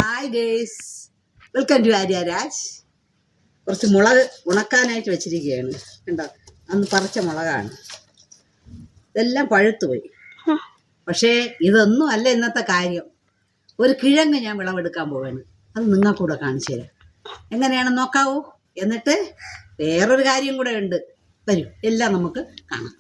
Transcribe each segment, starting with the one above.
Hi guys, welcome to Arya Raj. കുറച്ച് മുളക് ഉണക്കാനായിട്ട് വെച്ചിരിക്കുകയാണ്. കണ്ടോ, അന്ന് പറിച്ച മുളകാണ്. ഇതെല്ലാം പഴുത്തുപോയി. പക്ഷേ ഇതൊന്നും അല്ല ഇന്നത്തെ കാര്യം. ഒരു കിഴങ്ങ് ഞാൻ വിളവെടുക്കാൻ പോവാണ്. അത് നിങ്ങൾക്കൂടെ കാണിച്ചു തരാം. എങ്ങനെയാണെന്ന് നോക്കാവൂ. എന്നിട്ട് വേറൊരു കാര്യം കൂടെ ഉണ്ട്. വരൂ, എല്ലാം നമുക്ക് കാണാം.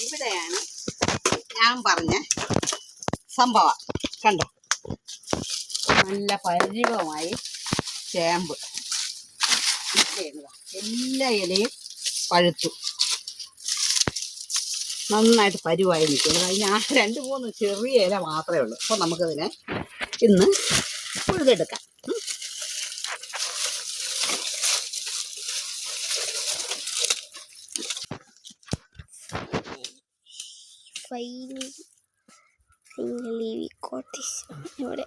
ഇവിടെയാണ് ഞാൻ പറഞ്ഞ സംഭവം. കണ്ടോ, നല്ല പരിചിതമായി ചേമ്പ് എല്ലാ ഇലയും പഴുത്തു, നന്നായിട്ട് പരുവായി നിൽക്കുന്നത്. അതിന് ആ 2-3 ചെറിയ ഇല മാത്രമേ ഉള്ളൂ. അപ്പോൾ നമുക്കതിനെ ഇന്ന് ഉഴുതെടുക്കാം. Finally we got this. ഇവിടെ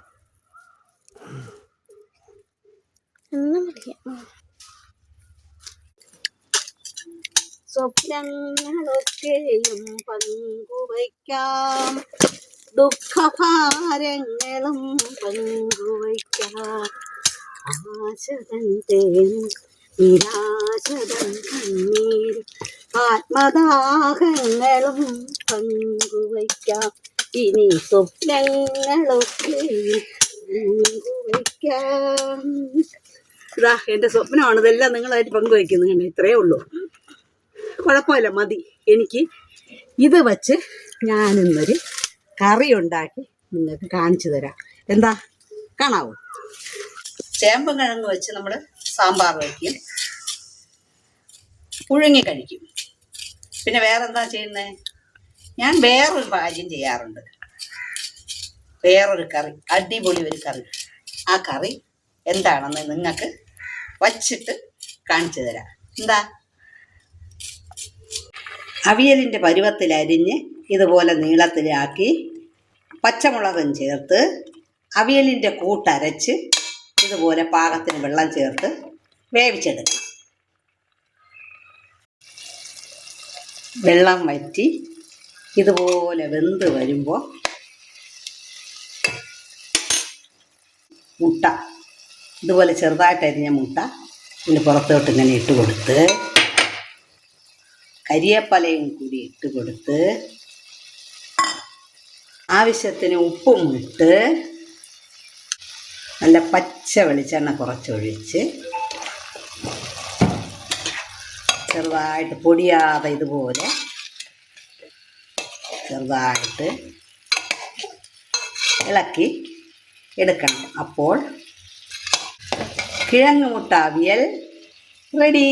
സ്വപ്നങ്ങളൊക്കെയും പങ്കുവയ്ക്കാം, ദുഃഖഭാരങ്ങളും പങ്കുവയ്ക്കാം, ആശതൻ തേനും നിരാശതൻ കണ്ണീരും ആത്മദാഹങ്ങളും പങ്കുവയ്ക്കാം. ഇനി സ്വപ്നങ്ങളൊക്കെയും പങ്കുവയ്ക്കാം. ഇതാ എൻ്റെ സ്വപ്നമാണ്. ഇതെല്ലാം നിങ്ങളായിട്ട് പങ്കുവയ്ക്കുന്നത്. ഇത്രയേ ഉള്ളൂ. കുഴപ്പമില്ല, മതി. എനിക്ക് ഇത് വച്ച് ഞാനിന്നൊരു കറി ഉണ്ടാക്കി നിങ്ങൾക്ക് കാണിച്ചു തരാം. എന്താ, കാണാവോ? ചേമ്പും കിഴങ്ങ് വെച്ച് നമ്മൾ സാമ്പാർ വയ്ക്കും, പുഴുങ്ങി കഴിക്കും. പിന്നെ വേറെന്താ ചെയ്യുന്നത്? ഞാൻ വേറൊരു കാര്യം ചെയ്യാറുണ്ട്. വേറൊരു കറി, അടിപൊളി ഒരു കറി. ആ കറി എന്താണെന്ന് നിങ്ങൾക്ക് വച്ചിട്ട് കാണിച്ചു തരാം. എന്താ, അവിയലിൻ്റെ പരുവത്തിൽ അരിഞ്ഞ് ഇതുപോലെ നീളത്തിലാക്കി പച്ചമുളകും ചേർത്ത് അവിയലിൻ്റെ കൂട്ടരച്ച് ഇതുപോലെ പാകത്തിന് വെള്ളം ചേർത്ത് വേവിച്ചെടുക്കണം. വെള്ളം വറ്റി ഇതുപോലെ വെന്ത് വരുമ്പോൾ മുട്ട, ഇതുപോലെ ചെറുതായിട്ട് അരിഞ്ഞ മുട്ട ഇതിന് പുറത്തോട്ട് ഇങ്ങനെ ഇട്ട് കൊടുത്ത് കരിയേപ്പലയും കൂടി ഇട്ട് കൊടുത്ത് ആവശ്യത്തിന് ഉപ്പും ഇട്ട് നല്ല പച്ച വെളിച്ചെണ്ണ കുറച്ചൊഴിച്ച് ചെറുതായിട്ട് പൊടിയാതെ ഇതുപോലെ ചെറുതായിട്ട് ഇളക്കി എടുക്കണം. അപ്പോൾ കിഴങ്ങ് മുട്ട അവിയൽ റെഡി.